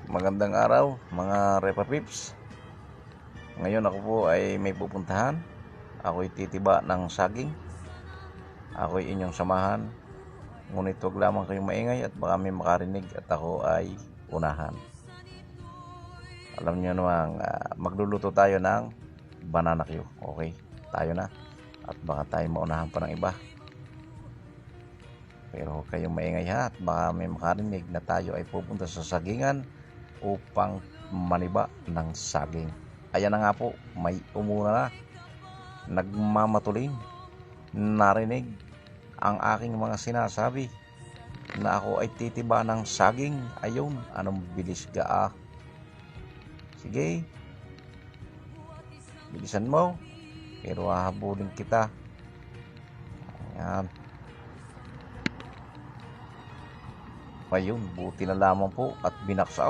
Magandang araw mga Repa Pips. Ngayon ako po ay may pupuntahan. Ako'y titiba ng saging. Ako'y inyong samahan. Ngunit huwag lamang kayong maingay at baka may makarinig at ako ay unahan. Alam niyo namang magluluto tayo ng banana Q. Okay, tayo na. At baka tayo maunahan pa ng iba. Pero huwag kayong maingay ha, at baka may makarinig na tayo ay pupunta sa sagingan upang maniba ng saging. Ayan na nga po, may umuna na. Nagmamatulin. Narinig ang aking mga sinasabi na ako ay titiba ng saging. Ayun, anong bilis ga ah. Sige, bilisan mo. Pero hahabulin kita. Ayan. Ayun, buti na lamang po at binax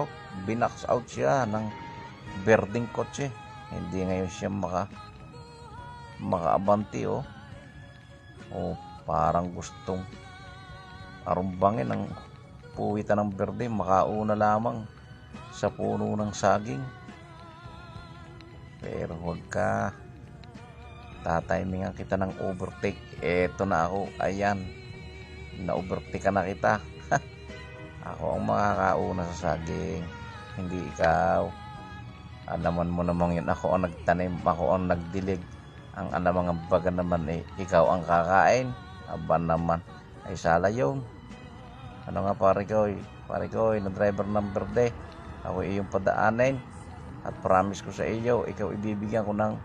out siya ng berdeng kotse. Hindi ngayon siya makaabante oh. Oh, parang gustong arumbangin ang puwitan ng berde, makauna lamang sa puno ng saging. Pero huwag ka, tatimingan kita ng overtake. Eto na ako, ayan, na-overtake ka na kita. Ako ang makakauna sa saging, hindi ikaw. Alaman mo namang yun, ako ang nagtanim, ako ang nagdilig. Ang alamang baga naman ikaw ang kakain. Aba naman, ay sala yun. Ano nga pare ko, na driver ng berde. Ako iyong padaanin. At promise ko sa iyo, ikaw ibibigyan ko ng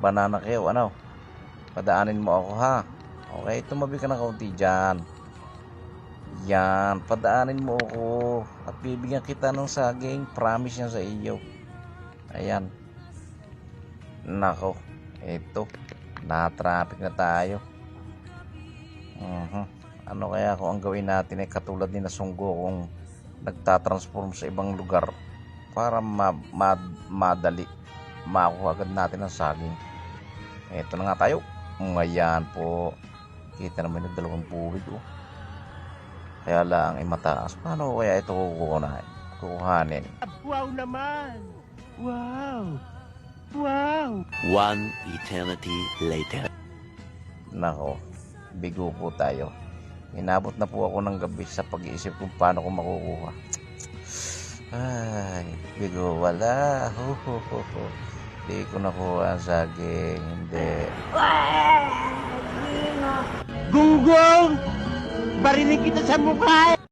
banana Q. Ano? Padaanin mo ako ha. Okay, tumabi ka ng kaunti dyan. Yan, padaanin mo ako at bibigyan kita ng saging. Promise yan sa iyo. Ayan. Nako, eto, na-traffic na tayo. Ano kaya kung ang gawin natin ay katulad ni Nasunggo kung nagtatransform sa ibang lugar para madali makuha agad natin ang saging. Eto na nga tayo. Ayan po, kita naman yung dalawang puwid oh. Kaya lang ay mataas. Paano kaya ito kukuhanin? Wow naman! Wow! Wow! One eternity later. Nako, bigo po tayo. Inabot na po ako ng gabi sa pag-iisip kung paano ko makukuha. Ay, bigo, wala. Hindi ko nakuha ang saging. Hindi. Gunggong! Barinig kita sa mukha!